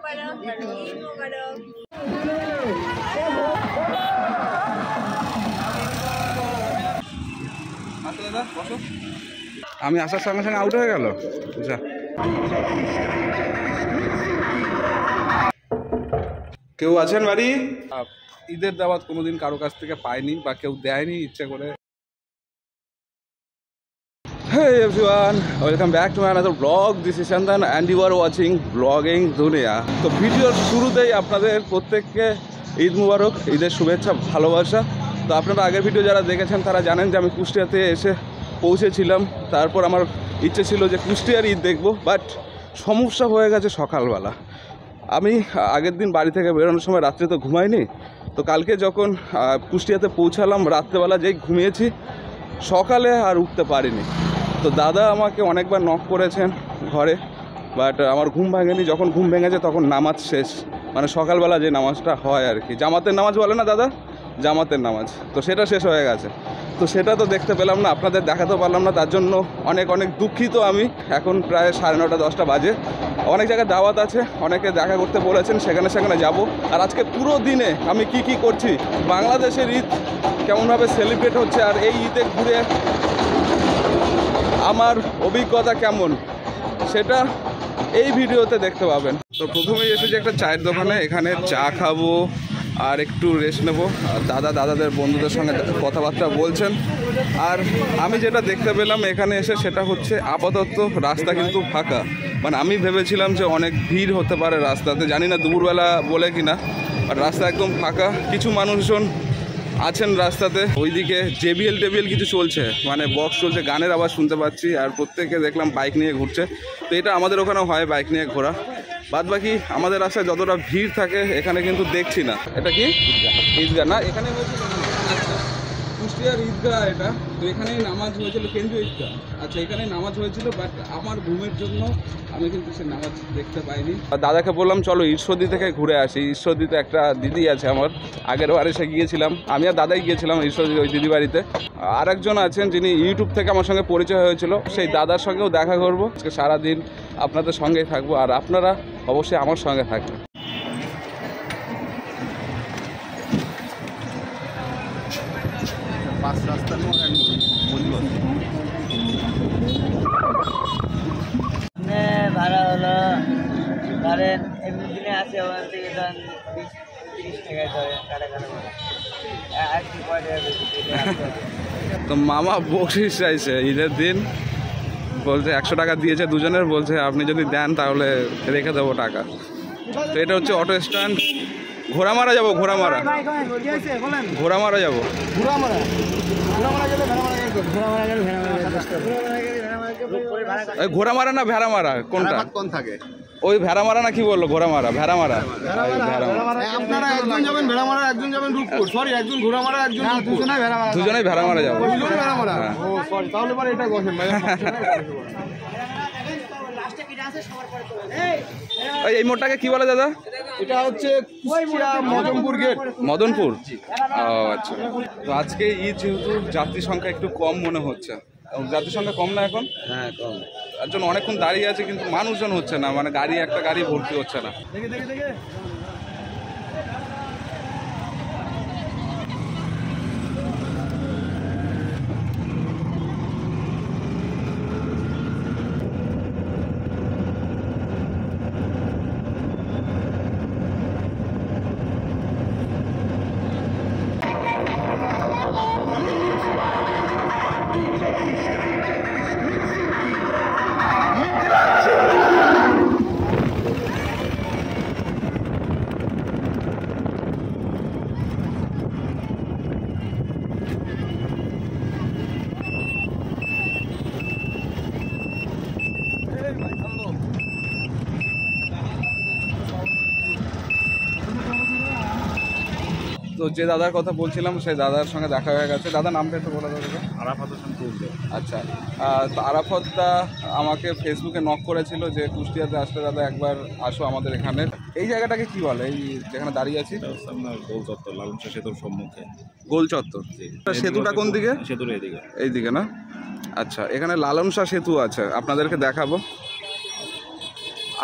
আমি আসার সঙ্গে সঙ্গে আউট হয়ে গেল। কেউ আছেন বাড়ি? ঈদের দাওয়াত কোনোদিন কারো কাছ থেকে পাইনি বা কেউ দেয়নি ইচ্ছে করে। Hey everyone, welcome back to another vlog. This is Chandan and you are watching Vlogging Dunia. তো ভিডিওর শুরুতেই আপনাদের প্রত্যেককে ঈদ মুবারক, ঈদের শুভেচ্ছা ভালোবাসা। তো আপনারা আগের ভিডিও যারা দেখেছেন তারা জানেন যে আমি কুষ্টিয়াতে এসে পৌঁছেছিলাম। তারপর আমার ইচ্ছে ছিল যে কুষ্টিয়ার ঈদ দেখব, বাট সমস্যা হয়ে গেছে সকালবেলা। আমি আগের দিন বাড়ি থেকে বেরোনোর সময় রাত্রে তো ঘুমাইনি। তো কালকে যখন কুষ্টিয়াতে পৌঁছালাম রাত্রেবেলা যেই ঘুমিয়েছি, সকালে আর উঠতে পারিনি। তো দাদা আমাকে অনেকবার নক করেছেন ঘরে, বাট আমার ঘুম ভাঙেনি। যখন ঘুম ভেঙেছে তখন নামাজ শেষ, মানে সকালবেলা যে নামাজটা হয় আর কি, জামাতের নামাজ বলে না দাদা, জামাতের নামাজ, তো সেটা শেষ হয়ে গেছে। তো সেটা তো দেখতে পেলাম না, আপনাদের দেখাতেও পারলাম না, তার জন্য অনেক অনেক দুঃখিত আমি। এখন প্রায় 9:30 10টা বাজে। অনেক জায়গায় দাওয়াত আছে, অনেকে দেখা করতে বলেছেন, সেখানে যাব। আর আজকে পুরো দিনে আমি কি করছি, বাংলাদেশের ঈদ কেমনভাবে সেলিব্রেট হচ্ছে, আর এই ঈদে ঘুরে আমার অভিজ্ঞতা কেমন সেটা এই ভিডিওতে দেখতে পাবেন। তো প্রথমেই এসেছি একটা চায়ের দোকানে, এখানে চা খাবো আর একটু রেস্ট নেব। দাদাদের বন্ধুদের সঙ্গে কথাবার্তা বলছেন। আর আমি যেটা দেখতে পেলাম এখানে এসে সেটা হচ্ছে আপাতত রাস্তা কিন্তু ফাঁকা। মানে আমি ভেবেছিলাম যে অনেক ভিড় হতে পারে রাস্তাতে, জানি না দুপুরবেলা বলে কিনা, আর রাস্তা একদম ফাঁকা। কিছু মানুষজন আছেন রাস্তাতে, ওইদিকে জেবিএল কিছু চলছে, মানে বক্স চলছে, গানের আওয়াজ শুনতে পাচ্ছি। আর প্রত্যেকে দেখলাম বাইক নিয়ে ঘুরছে। তো এটা আমাদের ওখানেও হয় বাইক নিয়ে ঘোরা। বাদ বাকি আমাদের রাস্তায় যতটা ভিড় থাকে এখানে কিন্তু দেখছি না। এটা কি ঈদগাহ না? এখানে হয়েছিল কুষ্টিয়ার ঈদগাহ এটা। তো এখানেই নামাজ হয়েছিল, কেন্দ্রীয় ঈদগাহ। আচ্ছা, এখানেই নামাজ হয়েছিল, বাট আমার ঘুমের জন্য আমি কিন্তু সে নামাজ দেখতে পাইনি। দাদাকে বললাম চলো ঈশ্বরদী থেকে ঘুরে আসি। ঈশ্বরদীতে একটা দিদি আছে আমার, আগের বারে সে গিয়েছিলাম, আমি আর দাদাই গিয়েছিলাম ঈশ্বরদী ওই দিদি বাড়িতে। আর একজন আছেন যিনি ইউটিউব থেকে আমার সঙ্গে পরিচয় হয়েছিল, সেই দাদার সঙ্গেও দেখা করবো। আজকে সারাদিন আপনাদের সঙ্গেই থাকবো, আর আপনারা অবশ্যই আমার সঙ্গে থাকবেন। ভাড়া হলো ধরেন এমনি দিনে আছে ওখান থেকে ধরেন 20-30 টাকায় ধরেন তো মামা বকশিস চাইছে ঈদের দিন, বলছে 100 টাকা দিয়েছে দুজনের, বলছে আপনি যদি দেন তাহলে রেখে দেবো টাকা। তো এটা হচ্ছে অটো স্ট্যান্ড, ঘোড়ামারা যাবো, ঘোড়ামারা যাবো। ঘোড়ামারা না ভেড়ামারা, কোনটা কোন থাকে? ওই ভেড়ামারা না কি বললো, ঘোড়ামারা, ভেড়ামারা। আপনারা একজন যাবেন ভেড়ামারা, একজন যাবেন রূপপুর, সরি একজন ঘোড়ামারা, একজন দুজনেই ভেড়ামারা যাবো। তাহলে পরে এটা বসেন ভাই। এই মোড়টাকে কি বলে দাদা? এটা হচ্ছে কুষ্টিয়া মদনপুর গেট। মদনপুর, ও আচ্ছা। তো আজকে ঈদ যেহেতু যাত্রী সংখ্যা একটু কম মনে হচ্ছে, যাত্রী সংখ্যা কম না এখন? হ্যাঁ কম। তার জন্য অনেকক্ষণ দাঁড়িয়ে আছে, কিন্তু মানুষজন হচ্ছে না, মানে গাড়ি একটা গাড়ি ভর্তি হচ্ছে না। দেখে তো যে দাদার কথা বলছিলাম সেই দাদার সঙ্গে দেখা হয়ে গেছে। দাদা নামটা একটু বলে দাদা। আরাফাত হোসেন চৌধুরী। আচ্ছা, তো আরাফতদা আমাকে ফেসবুকে নক করেছিল যে কুষ্টিয়াতে আসলে দাদা একবার আসো আমাদের এখানে। এই জায়গাটাকে কি বলে, এই যেখানে দাঁড়িয়ে আছি? গোল চত্বর, লালন শাহ সেতুর সম্মুখে। গোল চত্বর। সেতুটা কোন দিকে? সেতুর এইদিকে। এইদিকে না? আচ্ছা, এখানে লালন শাহ সেতু আছে, আপনাদেরকে দেখাবো।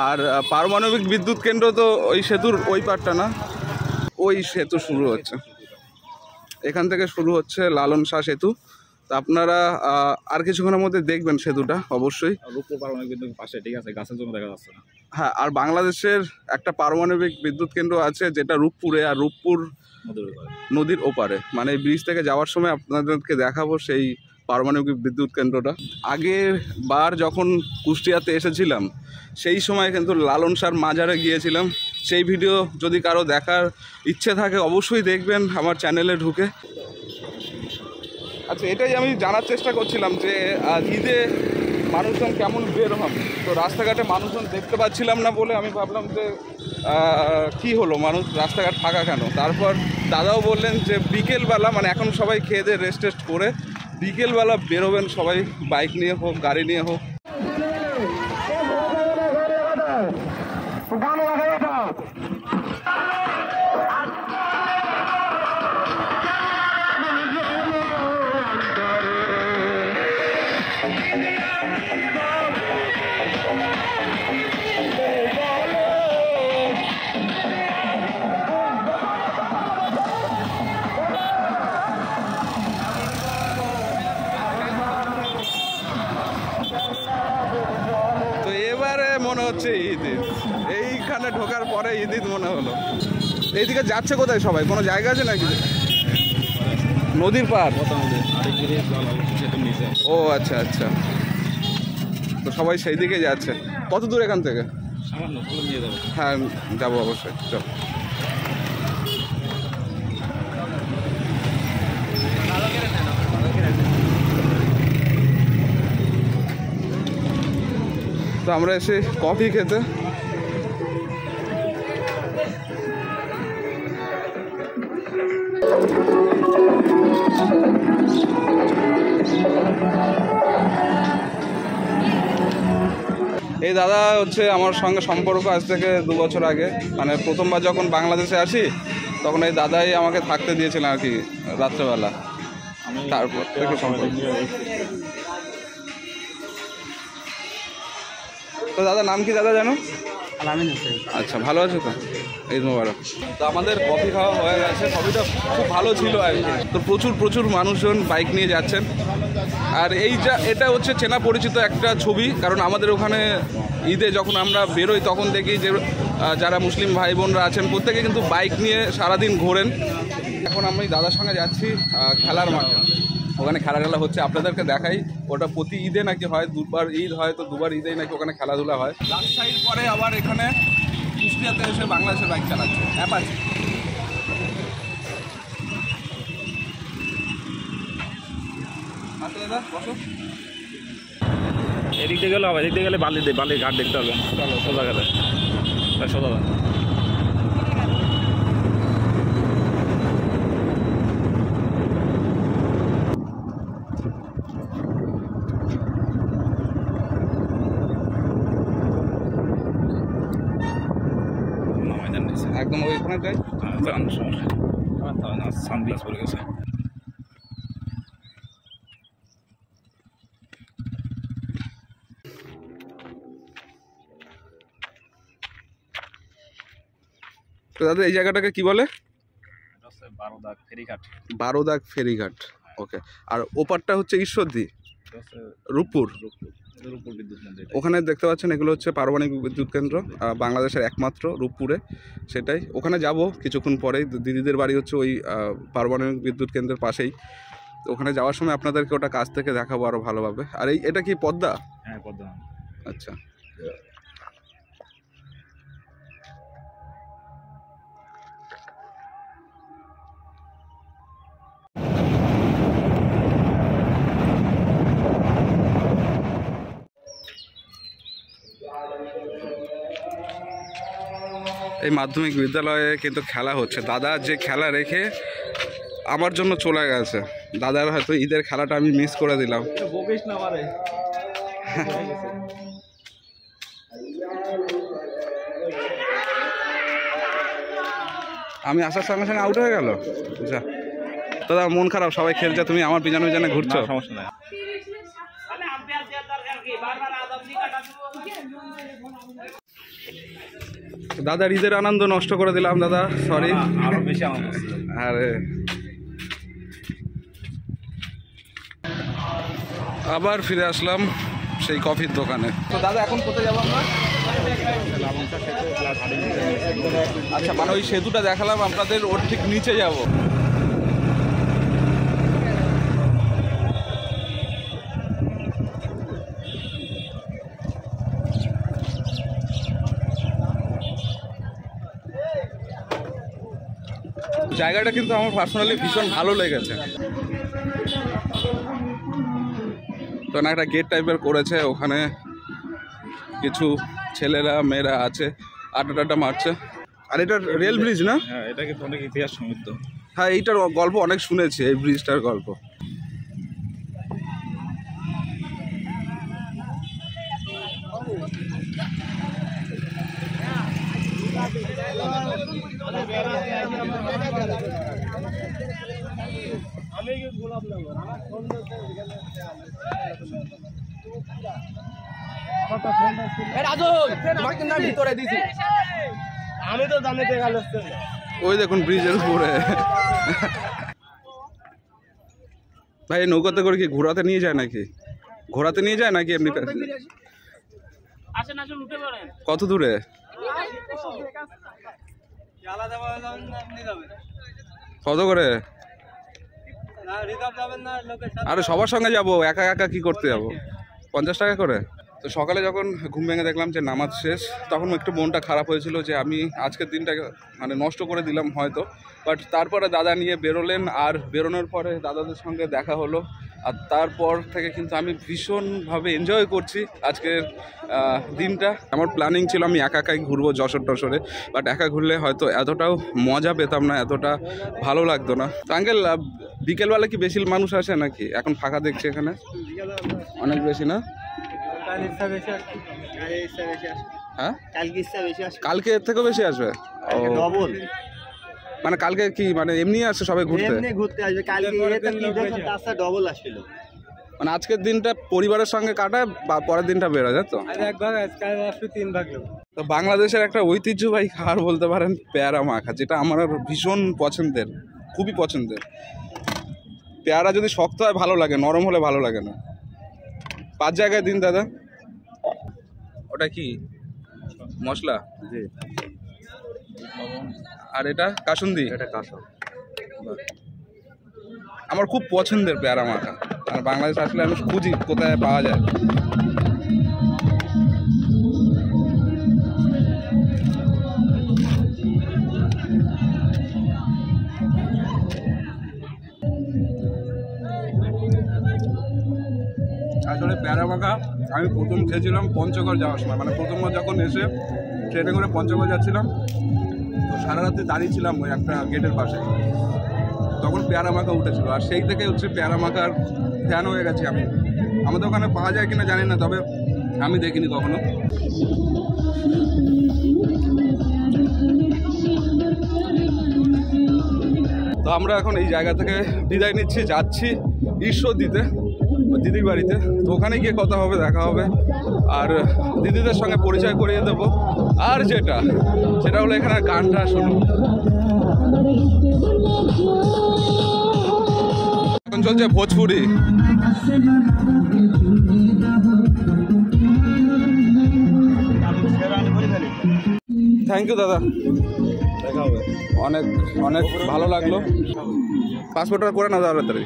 আর পারমাণবিক বিদ্যুৎ কেন্দ্র তো ওই সেতুর ওই পারটা না, ওই সেতু শুরু হচ্ছে, এখান থেকে শুরু হচ্ছে লালন শাহ সেতু। তা আপনারা আর কিছুক্ষণের মধ্যে দেখবেন সেতুটা অবশ্যই। রূপপুর পারমাণবিক বিদ্যুৎ পাশে, ঠিক আছে, গাছের জন্য দেখা যাচ্ছে না। হ্যাঁ, আর বাংলাদেশের একটা পারমাণবিক বিদ্যুৎ কেন্দ্র আছে যেটা রূপপুরে, আর রূপপুর নদীর ওপারে, মানে এই ব্রিজ থেকে যাওয়ার সময় আপনাদেরকে দেখাবো সেই পারমাণবিক বিদ্যুৎ কেন্দ্রটা। আগের বার যখন কুষ্টিয়াতে এসেছিলাম সেই সময় কিন্তু লালন শাহর মাজারে গিয়েছিলাম, সেই ভিডিও যদি কারো দেখার ইচ্ছে থাকে অবশ্যই দেখবেন আমার চ্যানেলে ঢুকে। আচ্ছা, এটাই আমি জানার চেষ্টা করছিলাম যে ঈদে মানুষজন কেমন বের হন। তো রাস্তাঘাটে মানুষজন দেখতে পাচ্ছিলাম না বলে আমি ভাবলাম যে কী হলো, মানুষ রাস্তাঘাট ফাঁকা কেন। তারপর দাদাও বললেন যে বিকেলবেলা, মানে এখন সবাই খেয়ে দিয়ে রেস্ট টেস্ট করে বিকেলবেলা বেরোবেন সবাই, বাইক নিয়ে হোক গাড়ি নিয়ে হোক। মনে হচ্ছে ঈদ, এইখানে ঢোকার পরে ঈদ মনে হলো। এইদিকে যাচ্ছে কোথায় সবাই, কোনো জায়গা আছে নাকি? নদীর পার। ও আচ্ছা আচ্ছা, তো সবাই সেই দিকে যাচ্ছে। কত দূর এখান থেকে? হ্যাঁ যাবো অবশ্যই, চল। তো আমরা এসে কফি খেতে। এই দাদা হচ্ছে আমার সঙ্গে সম্পর্ক আজ থেকে 2 বছর আগে, মানে প্রথমবার যখন বাংলাদেশে আসি তখন এই দাদাই আমাকে থাকতে দিয়েছিলেন আর কি রাত্রেবেলা, তারপর থেকে সম্পর্ক। তো দাদা নাম কি দাদা জানো? আচ্ছা, ভালো আছো তো? ঈদ মোবারক। তো আমাদের কফি খাওয়া হয়ে গেছে, কফিটা খুব ভালো ছিল আর কি। তো প্রচুর মানুষজন বাইক নিয়ে যাচ্ছেন। আর এটা হচ্ছে চেনা পরিচিত একটা ছবি, কারণ আমাদের ওখানে ঈদে যখন আমরা বেরোই তখন দেখি যে যারা মুসলিম ভাই বোনরা আছেন প্রত্যেকে কিন্তু বাইক নিয়ে সারাদিন ঘোরেন। এখন আমি দাদার সঙ্গে যাচ্ছি খেলার মাঠে, ওখানে খেলা হচ্ছে, আপনাদেরকে দেখাই। ওটা প্রতি ঈদে নাকি হয়, 2বার ঈদ হয়, তো 2বার ঈদেই নাকি ওখানে খেলাধুলা হয়। লাস্ট সাইড পরে আবার এখানে কুষ্টিয়াতে এসে বাংলাদেশের বাইক চালাচ্ছে অ্যাপাচি। আচ্ছা দাদা বসো। এদিক দিয়ে গেলে হবে, এদিক দিয়ে গেলে বালির ঘাট দেখতে হবে। চলো সোজা গেলে সোজা। একদম ওইখানে যাই, সানগ্লাস পরে গেছে। তো দাদা এই জায়গাটাকে কি বলে? 12 দাগ ফেরিঘাট। 12 দাগ ফেরিঘাট, ওকে। আর ওপারটা হচ্ছে ঈশ্বরদী, রূপপুর বিদ্যুৎ কেন্দ্র। ওখানে দেখতে পাচ্ছেন এগুলো হচ্ছে পারমাণবিক বিদ্যুৎ কেন্দ্র, বাংলাদেশের একমাত্র রূপপুরে, সেটাই। ওখানে যাব কিছুক্ষণ পরেই, দিদিদের বাড়ি হচ্ছে ওই পারমাণবিক বিদ্যুৎ কেন্দ্রের পাশেই। তো ওখানে যাওয়ার সময় আপনাদেরকে ওটা কাছ থেকে দেখাবো আরও ভালোভাবে। আর এটা কি পদ্মা? হ্যাঁ পদ্মা। আচ্ছা, এই মাধ্যমিক বিদ্যালয়ে কিন্তু খেলা হচ্ছে। দাদা যে খেলা রেখে আমার জন্য চলে গেছে, দাদার হয়তো ঈদের খেলাটা আমি মিস করে দিলাম। আমি আসার সঙ্গে সঙ্গে আউট হয়ে গেল। যা দাদা, মন খারাপ, সবাই খেলছে, তুমি আমার পিছনে পিছনে ঘুরছো। সমস্যা নাই। দাদার ঈদের আনন্দ নষ্ট করে দিলাম দাদা, সরি। আরো বেশি আনন্দ হচ্ছে। আরে আবার ফিরে আসলাম সেই কফির দোকানে। তো দাদা এখন কোথায় যাবো আমরা? আচ্ছা, মানে ওই সেতুটা দেখালাম আপনাদের, ওর ঠিক নিচে যাব। জায়গাটা কিন্তু আমার পার্সোনালি ভীষণ ভালো লেগেছে। তো না, একটা গেট টাইপের করেছে, ওখানে কিছু ছেলেরা মেয়েরা আছে, আড্ডা মারছে। আর এটা রেল ব্রিজ না? হ্যাঁ, এটা কিন্তু অনেক ইতিহাস সমৃদ্ধ। হ্যাঁ, এইটার গল্প অনেক শুনেছি, এই ব্রিজটার গল্প। আমি তো জানিতে গেল ওই দেখুন ব্রিজের উপরে ভাই, নৌকাতে করে কি ঘোরাতে নিয়ে যায় নাকি? ঘোরাতে নিয়ে যায় নাকি এমনি? কত দূরে? কত করে? আরে সবার সঙ্গে যাবো, একা একা কি করতে যাবো? 50 টাকা করে। তো সকালে যখন ঘুম ভেঙে দেখলাম যে নামাজ শেষ, তখন একটু মনটা খারাপ হয়েছিল যে আমি আজকের দিনটাকে মানে নষ্ট করে দিলাম হয়তো। বাট তারপরে দাদা নিয়ে বেরোলেন, আর বেরোনোর পরে দাদাদের সঙ্গে দেখা হলো, আর তারপর থেকে কিন্তু আমি ভীষণভাবে এনজয় করছি আজকের দিনটা। আমার প্ল্যানিং ছিল আমি একা একাই ঘুরবো যশোর টশোরে, বাট একা ঘুরলে হয়তো এতটাও মজা পেতাম না, এতটা ভালো লাগতো না। তো আঙ্কেল, বিকেলবেলা কি বেশি মানুষ আসে নাকি? এখন ফাঁকা দেখছি এখানে, অনেক বেশি না? হ্যাঁ, কালকে এর থেকেও বেশি আসবে। ডবল মানে কালকে কি মানে এমনি আসছে সবাই ঘুরতে? ঘুরতে আসবে কালকে, ডবল আসছিল। মানে আজকের দিনটা পরিবারের সঙ্গে কাটায় বা পরের দিনটা বেরোয়, তাই তো? তো বাংলাদেশের একটা ঐতিহ্যবাহী খাবার বলতে পারেন পেয়ারা মাখা, যেটা আমার ভীষণ পছন্দের, খুবই পছন্দের। পেয়ারা যদি শক্ত হয় ভালো লাগে, নরম হলে ভালো লাগে না। 5 জায়গায় দিন দাদা। ওটা কি মশলা? জি। আর এটা কাসুন্দি? এটা কাঁচা। আমার খুব পছন্দের পেয়ারা মাখা। আর বাংলাদেশ আসলে আমি খুঁজি কোথায় পাওয়া যায়। আসলে পেয়ারা মাখা আমি প্রথম খেয়েছিলাম পঞ্চগড় যাওয়ার সময়, মানে প্রথমবার যখন এসে ট্রেনে করে পঞ্চগড় যাচ্ছিলাম, তো সারা রাত্রি দাঁড়িয়ে ছিলাম ওই একটা গেটের পাশে, তখন পেয়ারা মাখা উঠেছিল। আর সেই থেকে হচ্ছে পেয়ারা মাখার ফ্যান হয়ে গেছি আমি। আমাদের ওখানে পাওয়া যায় কিনা জানি না, তবে আমি দেখিনি কখনো। তো আমরা এখন এই জায়গা থেকে বিদায় নিচ্ছি, যাচ্ছি ঈশ্বর দিতে দিদির বাড়িতে। তো ওখানে গিয়ে কথা হবে, দেখা হবে, আর দিদিদের সঙ্গে পরিচয় করিয়ে দেবো। আর সেটা হলো এখানে গানটা শুনুন। এখন চলছে ভোজপুরি। থ্যাংক ইউ দাদা, দেখা হবে। অনেক অনেক ভালো লাগলো। পাসপোর্টটা করে না তাড়াতাড়ি।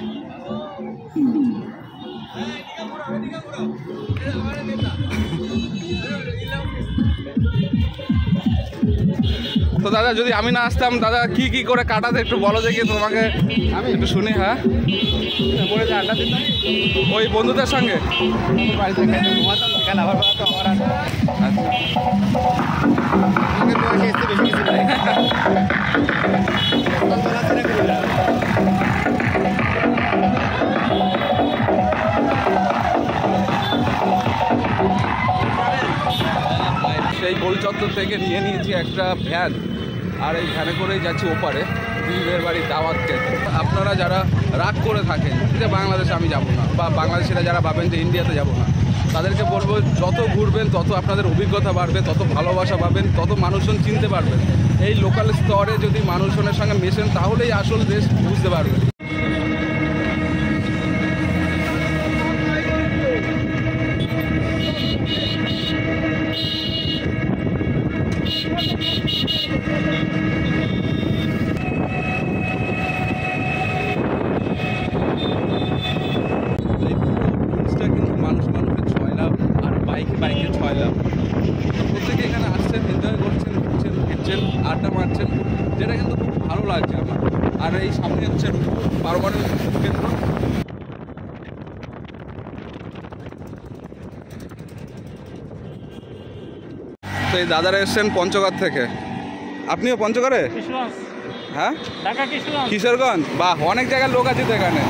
তো দাদা, যদি আমি না আসতাম, দাদা কি কি করে কাটাতে একটু বলো দেখি তোমাকে, আমি একটু শুনি। হ্যাঁ, ওই বন্ধুদের সঙ্গে। সেই গোল চত্বর থেকে নিয়ে নিয়েছি একটা ভ্যান, আর এই ভ্যানে করেই যাচ্ছি ওপারে দিদিদের বাড়ির দাওয়াত খেতে। আপনারা যারা রাগ করে থাকেন যে বাংলাদেশে আমি যাব না, বা বাংলাদেশিরা যারা ভাবেন যে ইন্ডিয়াতে যাব না, তাদেরকে বলবো যত ঘুরবেন তত আপনাদের অভিজ্ঞতা বাড়বে, তত ভালোবাসা পাবেন, তত মানুষজন চিনতে পারবেন। এই লোকাল স্তরে যদি মানুষজনের সঙ্গে মেশেন তাহলেই আসল দেশ বুঝতে পারবেন। মানুষের 6 লাভ আর বাইকে 6 লাভ। প্রত্যেকে এখানে আসছেন, এনজয় করছেন, ঘুরছেন, ফিরছেন, আড্ডা মারছেন, যেটা কিন্তু খুব ভালো লাগছে আমার। আর এই সামনে হচ্ছে পারমাণবিক কেন্দ্র। তো এই দাদারা এসছেন পঞ্চগড় থেকে। আপনিও পঞ্চগড়ে? হ্যাঁ, কিশোরগঞ্জ। বাহ, অনেক জায়গার লোক আছে তো এখানে।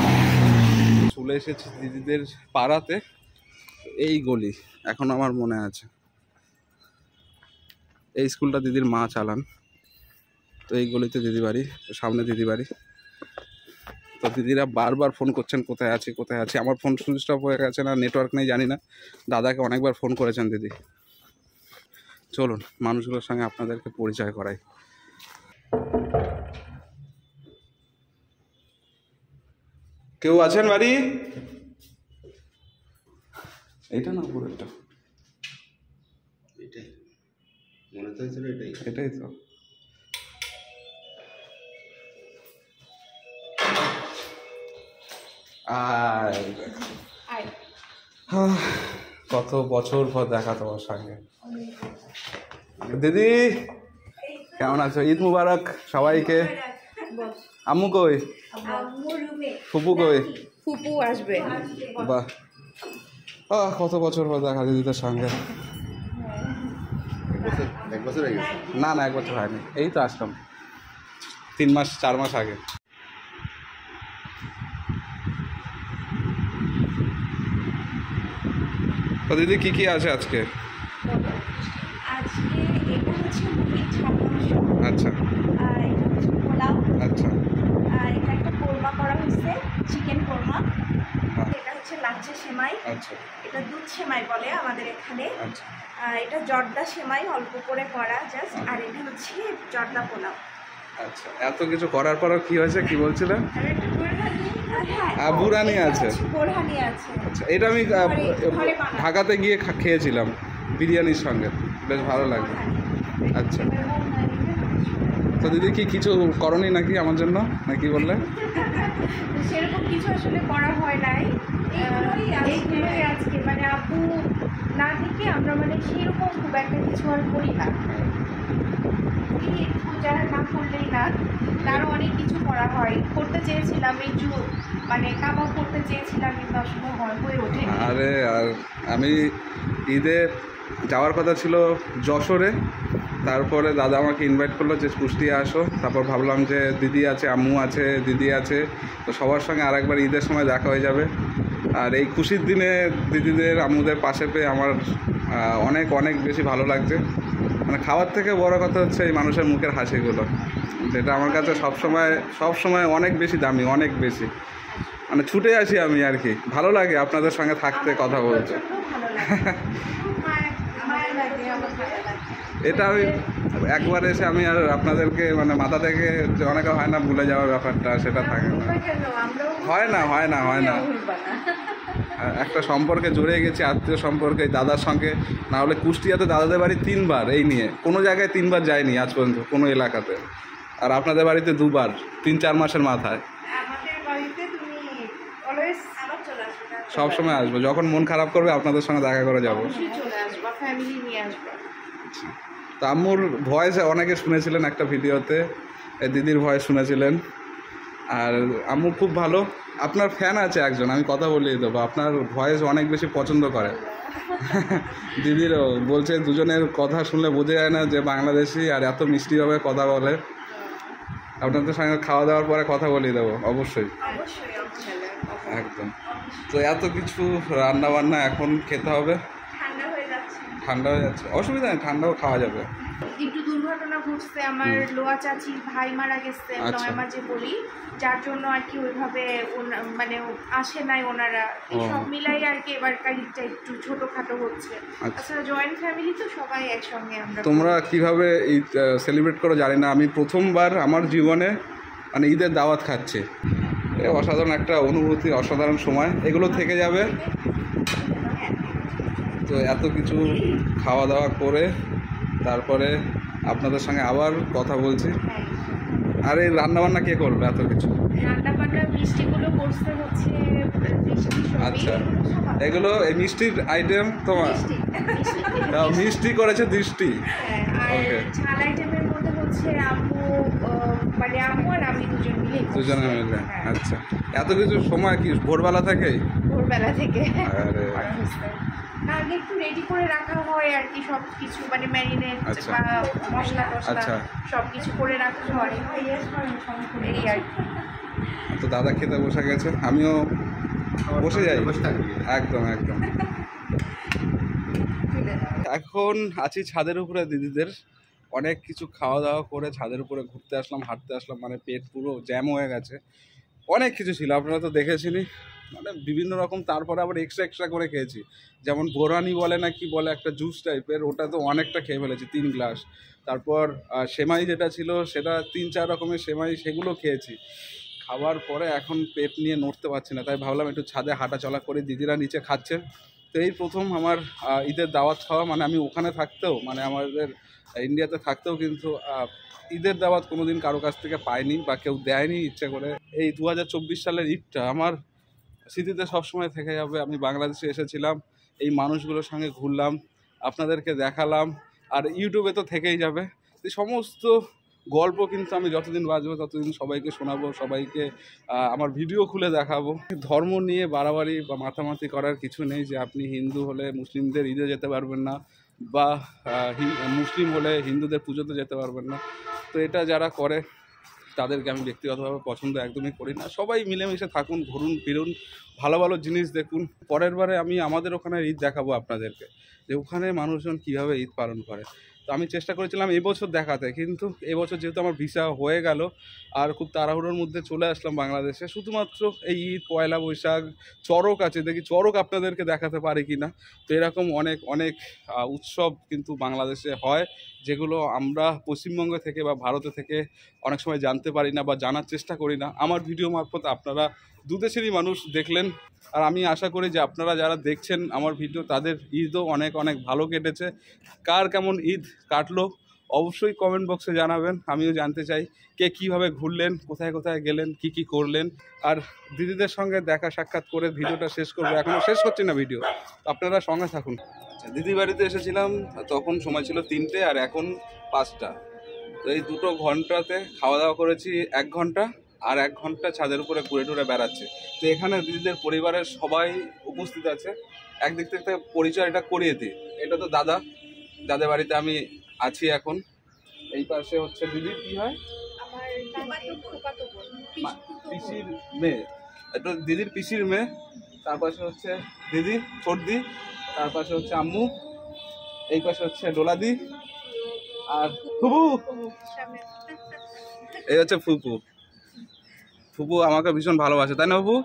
চলে এসেছি দিদিদের পাড়াতে। এই গলি এখন আমার মনে আছে, এই স্কুলটা দিদির মা চালান। তো এই গলিতে দিদি বাড়ি, সামনে দিদি বাড়ি। তো দিদিরা বারবার ফোন করছেন কোথায় আছি কোথায় আছি। আমার ফোন সুইচ অফ হয়ে গেছে, না নেটওয়ার্ক নেই জানি না। দাদাকে অনেকবার ফোন করেছেন দিদি। চলুন মানুষগুলোর সঙ্গে আপনাদেরকে পরিচয় করাই। কেউ আছেন বাড়ি? এইটা না পুরোটা? এটাই মনে তো হয়েছিল, এটাই তো। কত বছর পর দেখা তোমার সঙ্গে। দিদি কেমন আছো? ঈদ মুবারক সবাইকে। আম্মু কই? ফুপু কই? ফুপু আসবে। বাহ, কত বছর পর দেখা দিদিদের সঙ্গে। 1 বছর হয়ে গেছে? না না, 1 বছর হয়নি, এই তো আসলাম 3 মাস 4 মাস আগে। তো দিদি কি কি আছে আজকে? আজকে এটা হচ্ছে মুরগির ছানা মাংস, আচ্ছা এটা হচ্ছে পোলাও, আচ্ছা এটা একটা কোরমা করা হয়েছে, চিকেন কোরমা। এটা হচ্ছে লাচ্ছা সেমাই, আচ্ছা এটা দুধ সেমাই বলে আমাদের এখানে। আচ্ছা এটা জর্দা সেমাই অল্প করে করা জাস্ট, আর এটা হচ্ছে জর্দা পোলাও। আচ্ছা, এত কিছু করার পরও কি হয়েছে, কি বলছিলেন? আর একটা বোরহানি, হ্যাঁ বুরানি আছে। বোরহানি আছে। আচ্ছা, এটা আমি ঘরে বানানো। ঢাকাতে গিয়ে খেয়েছিলাম বিরিয়ানির সঙ্গে, বেশ ভালো লাগে। আচ্ছা, তো দিদি কি কিছু করনি নাকি আমার জন্য, নাকি বললে? সেরকম কিছু আসলে করা হয় নাই, এইগুলোই আজকে মানে আপু না থেকে আমরা মানে সেরকম খুব একটা কিছু আর করি না, পূজা না করলেই না। তারও অনেক কিছু করা হয়, করতে চেয়েছিলাম এই মানে কাবাব করতে চেয়েছিলাম, কিন্তু আসলে হয়ে ওঠে। আরে আর আমি ঈদে যাওয়ার কথা ছিল যশোরে, তারপরে দাদা আমাকে ইনভাইট করলো যে কুষ্টিয়া আসো। তারপর ভাবলাম যে দিদি আছে, আম্মু আছে, দিদি আছে, তো সবার সঙ্গে আরেকবার ঈদের সময় দেখা হয়ে যাবে। আর এই খুশির দিনে দিদিদের আম্মুদের পাশে পেয়ে আমার অনেক অনেক বেশি ভালো লাগছে। মানে খাওয়ার থেকে বড় কথা হচ্ছে এই মানুষের মুখের হাসিগুলো, যেটা আমার কাছে সবসময় অনেক বেশি দামি, অনেক বেশি। মানে ছুটে আসি আমি আর কি, ভালো লাগে আপনাদের সঙ্গে থাকতে, কথা বলতে। এটা আমি একবার এসে আমি আর আপনাদেরকে মানে মাথা থেকে যে অনেকে হয় না ভুলে যাওয়ার ব্যাপারটা, সেটা থাকে না। হয় না একটা সম্পর্কে জড়িয়ে গেছি, আত্মীয় সম্পর্কে দাদার সঙ্গে। না হলে কুষ্টিয়াতে দাদাদের বাড়ি 3 বার, এই নিয়ে কোনো জায়গায় 3 বার যায়নি আজ পর্যন্ত কোনো এলাকাতে। আর আপনাদের বাড়িতে 2 বার 3-4 মাসের মাথায়। সব সময় আসবো, যখন মন খারাপ করবে আপনাদের সঙ্গে দেখা করে যাবো। তো আম্মুর ভয়েস অনেকে শুনেছিলেন একটা ভিডিওতে, দিদির ভয়েস শুনেছিলেন। আর আম্মু খুব ভালো, আপনার ফ্যান আছে একজন, আমি কথা বলিয়ে দেবো, আপনার ভয়েস অনেক বেশি পছন্দ করে। দিদিরও বলছে দুজনের কথা শুনলে বোঝা যায় না যে বাংলাদেশি, আর এত মিষ্টিভাবে কথা বলে। আপনাদের সঙ্গে খাওয়া দাওয়ার পরে কথা বলিয়ে দেবো অবশ্যই, একদম। তো এত কিছু রান্না বান্না এখন খেতে হবে, ঠান্ডা হয়ে যাচ্ছে, অসুবিধা নেই, ঠান্ডাও খাওয়া যাবে। একটু দুর্ঘটনা ঘটছে, আমার লোয়া চাচির ভাই মারা গেছে, আচ্ছা। নয় মাঝে বলি, যার জন্য আর কি ওইভাবে মানে আসে নাই ওনারা, এই সব মিলাই আর কি এবারকার ঈদটা একটু ছোটখাটো হচ্ছে। আচ্ছা। আসলে জয়েন্ট ফ্যামিলি তো, সবাই একসঙ্গে আমরা। তোমরা কিভাবে ঈদ সেলিব্রেট করো জানি না, আমি প্রথমবার আমার জীবনে মানে ঈদের দাওয়াত খাচ্ছি। এ অসাধারণ একটা অনুভূতি, অসাধারণ সময়, এগুলো থেকে যাবে। তো এত কিছু খাওয়া দাওয়া করে তারপরে আপনাদের সঙ্গে আবার কথা বলছি। হ্যাঁ। আর এই রান্নাবান্না কে করবে এত কিছু? রান্না বান্না মিষ্টিগুলো করতে হচ্ছে বৃষ্টি, আচ্ছা, এগুলো এই মিষ্টির আইটেম তোমার? মিষ্টি করেছে দৃষ্টি। হ্যাঁ, আর Okay. ঝাল আইটেমের মধ্যে হচ্ছে আম্মু, মানে আম্মু আর আমি দুজন মিলে করছি। দুজনে মিলে? হ্যাঁ, আচ্ছা, এত কিছু সময় কি ভোরবেলা থেকে? ভোরবেলা থেকে আরে। করা হচ্ছে। না, আগে একটু রেডি করে রাখা হয় আর কি, সব কিছু মানে ম্যারিনেট আচ্ছা। বা মশলা টশলা আচ্ছা। সব কিছু করে রাখা হয়, এই আর কি। তো দাদা খেতে বসে গেছে, আমিও বসে যাই। একদম একদম। এখন আছি ছাদের উপরে দিদিদের, অনেক কিছু খাওয়া দাওয়া করে ছাদের উপরে ঘুরতে আসলাম, হাঁটতে আসলাম, মানে পেট পুরো জ্যাম হয়ে গেছে। অনেক কিছু ছিল, আপনারা তো দেখেছিনই, মানে বিভিন্ন রকম। তারপরে আবার এক্সট্রা করে খেয়েছি, যেমন বোরানি বলে না কি বলে একটা জুস টাইপের, ওটা তো অনেকটা খেয়ে ফেলেছি, 3 গ্লাস। তারপর সেমাই যেটা ছিল সেটা 3-4 রকমের সেমাই, সেগুলো খেয়েছি। খাওয়ার পরে এখন পেট নিয়ে নড়তে পারছি না, তাই ভাবলাম একটু ছাদে হাঁটা চলা করে, দিদিরা নিচে খাচ্ছে। তো এই প্রথম আমার ঈদের দাওয়াত খাওয়া, মানে আমি ওখানে থাকতেও, মানে আমাদের ইন্ডিয়াতে থাকতেও কিন্তু ঈদের দাওয়াত কোনোদিন কারো কাছ থেকে পাইনি বা কেউ দেয়নি ইচ্ছে করে। এই 2024 সালের ঈদটা আমার স্মৃতিতে সবসময় থেকে যাবে। আমি বাংলাদেশে এসেছিলাম, এই মানুষগুলোর সঙ্গে ঘুরলাম, আপনাদেরকে দেখালাম, আর ইউটিউবে তো থেকেই যাবে। এই সমস্ত গল্প কিন্তু আমি যতদিন বাঁচবো ততদিন সবাইকে শোনাবো, সবাইকে আমার ভিডিও খুলে দেখাবো। ধর্ম নিয়ে বাড়াবাড়ি বা মাতামাতি করার কিছু নেই, যে আপনি হিন্দু হলে মুসলিমদের ঈদে যেতে পারবেন না, বা মুসলিম হলে হিন্দুদের পুজোতে যেতে পারবেন না। তো এটা যারা করে তাদেরকে আমি ব্যক্তিগতভাবে পছন্দ একদমই করি না। সবাই মিলেমিশে থাকুন, ঘুরুন ফিরুন, ভালো ভালো জিনিস দেখুন। পরের বারে আমি আমাদের ওখানে ঈদ দেখাবো আপনাদেরকে, যে ওখানে মানুষজন কীভাবে ঈদ পালন করে। তো আমি চেষ্টা করেছিলাম এবছর দেখাতে, কিন্তু এবছর যেহেতু আমার ভিসা হয়ে গেল আর খুব তাড়াহুড়োর মধ্যে চলে আসলাম বাংলাদেশে, শুধুমাত্র এই ঈদ, পয়লা বৈশাখ, চড়ক আছে, দেখি চড়ক আপনাদেরকে দেখাতে পারি কি না। তো এরকম অনেক অনেক উৎসব কিন্তু বাংলাদেশে হয়, যেগুলো আমরা পশ্চিমবঙ্গ থেকে বা ভারতে থেকে অনেক সময় জানতে পারি না বা জানার চেষ্টা করি না। আমার ভিডিও মারফত আপনারা দুদেশেরই মানুষ দেখলেন, আর আমি আশা করি যে আপনারা যারা দেখছেন আমার ভিডিও, তাদের ঈদও অনেক অনেক ভালো কেটেছে। কার কেমন ঈদ কাটলো অবশ্যই কমেন্ট বক্সে জানাবেন, আমিও জানতে চাই কে কীভাবে ঘুরলেন, কোথায় কোথায় গেলেন, কি করলেন। আর দিদিদের সঙ্গে দেখা সাক্ষাৎ করে ভিডিওটা শেষ করবো, এখনও শেষ করছি না ভিডিও, আপনারা সঙ্গে থাকুন। আচ্ছা, দিদি বাড়িতে এসেছিলাম তখন সময় ছিল 3টে আর এখন 5টা। তো এই 2 ঘন্টাতে খাওয়া দাওয়া করেছি 1 ঘন্টা, আর 1 ঘন্টা ছাদের উপরে ঘুরে টুরে বেড়াচ্ছে। তো এখানে দিদিদের পরিবারের সবাই উপস্থিত আছে। একদিক থেকে পরিচয় এটা করিয়ে দিই, এটা তো দাদা, যাদের বাড়িতে আমি আছি এখন। এই পাশে হচ্ছে দিদির কি হয়, পিসির মেয়ে, এটা দিদির পিসির মেয়ে। তার পাশে হচ্ছে দিদি ছোটদি, তার পাশে হচ্ছে আম্মু, এই পাশে হচ্ছে ডোলাদি, আর ফুপু, এই হচ্ছে ফুপু। ফুপু আমাকে ভীষণ ভালোবাসে, তাই না ফুপু?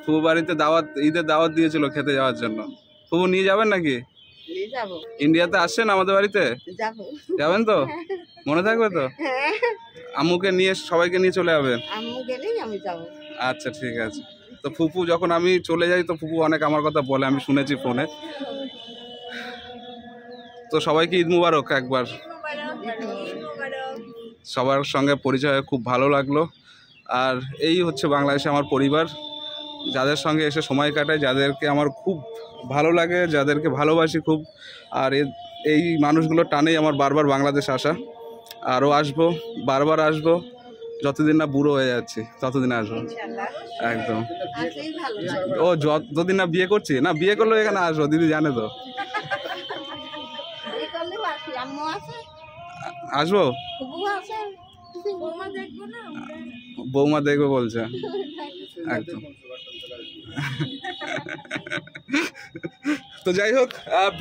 ফুপু বাড়িতে দাওয়াত, ঈদের দাওয়াত দিয়েছিল খেতে যাওয়ার জন্য। ফুপু নিয়ে যাবেন নাকি? ইন্ডিয়াতে আসছেন আমাদের বাড়িতে? যাবেন তো? মনে থাকবে তো? আম্মুকে নিয়ে, সবাইকে নিয়ে চলে যাবেন? আচ্ছা ঠিক আছে। তো ফুপু যখন আমি চলে যাই তো ফুপু অনেক আমার কথা বলে, আমি শুনেছি ফোনে। তো সবাইকে ঈদ মুবারক একবার। সবার সঙ্গে পরিচয় হয়ে খুব ভালো লাগলো। আর এই হচ্ছে বাংলাদেশে আমার পরিবার, যাদের সঙ্গে এসে সময় কাটায়, যাদেরকে আমার খুব ভালো লাগে, যাদেরকে ভালোবাসি খুব। আর এই মানুষগুলো টানেই আমার বারবার বাংলাদেশ আসা, আরও আসবো, বারবার আসবো, যতদিন না বুড়ো হয়ে যাচ্ছি ততদিন আসবো একদম। ও যতদিন না বিয়ে করছি, না বিয়ে করলেও এখানে আসবো, দিদি জানে তো। আসবো, বৌমা দেখবে বলছে একদম। তো যাই হোক,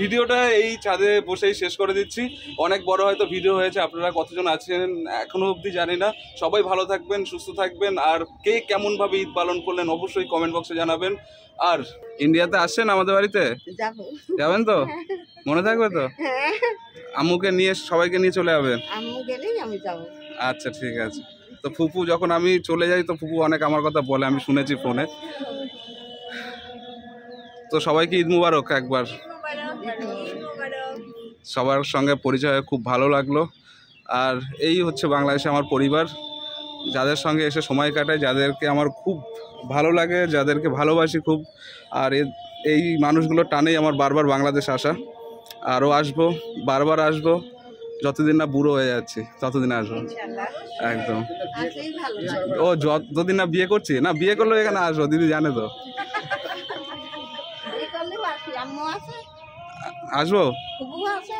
ভিডিওটা এই ছাদে বসেই শেষ করে দিচ্ছি। অনেক বড় হয়তো ভিডিও হয়েছে, আপনারা কতজন আছেন এখনো অবধি জানি না। সবাই ভালো থাকবেন, সুস্থ থাকবেন, আর কে কেমনভাবে ঈদ পালন করলেন অবশ্যই কমেন্ট বক্সে জানাবেন। আর ইন্ডিয়াতে আসছেন আমাদের বাড়িতে? যাবেন তো? মনে থাকবে তো? আম্মুকে নিয়ে, সবাইকে নিয়ে চলে যাবেন? আম্মু গেলেই আমি যাবো। আচ্ছা ঠিক আছে। তো ফুপু যখন আমি চলে যাই তো ফুপু অনেক আমার কথা বলে, আমি শুনেছি ফোনে। তো সবাইকে ঈদ মুবারক একবার। সবার সঙ্গে পরিচয় হয়ে খুব ভালো লাগলো। আর এই হচ্ছে বাংলাদেশে আমার পরিবার, যাদের সঙ্গে এসে সময় কাটায়, যাদেরকে আমার খুব ভালো লাগে, যাদেরকে ভালোবাসি খুব। আর এই মানুষগুলো টানেই আমার বারবার বাংলাদেশ আসা। আরও আসবো, বারবার আসবো, যতদিন না বুড়ো হয়ে যাচ্ছি ততদিন আসবো একদম। আসলেই ভালো লাগে। ও যতদিন না বিয়ে করছি, না বিয়ে করলেও এখানে আসবো, দিদি জানে তো। এই করলেও আসি, আম্মু আছে, আসবো, ফুফু আছে,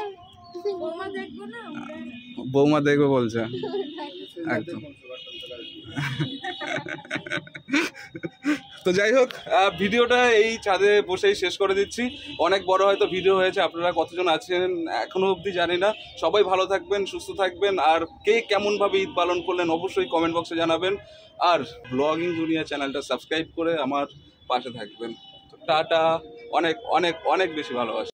বৌমা দেখবো না? বৌমা দেখবে বলছে একদম। তো যাই হোক, ভিডিওটা এই ছাদে বসেই শেষ করে দিচ্ছি। অনেক বড় হয়তো ভিডিও হয়েছে, আপনারা কতজন আছেন এখনো অবধি জানি না। সবাই ভালো থাকবেন, সুস্থ থাকবেন, আর কে কেমনভাবে ঈদ পালন করলেন অবশ্যই কমেন্ট বক্সে জানাবেন। আর ব্লগিং দুনিয়া চ্যানেলটা সাবস্ক্রাইব করে আমার পাশে থাকবেন। তো টাটা, অনেক অনেক অনেক বেশি ভালোবাসা।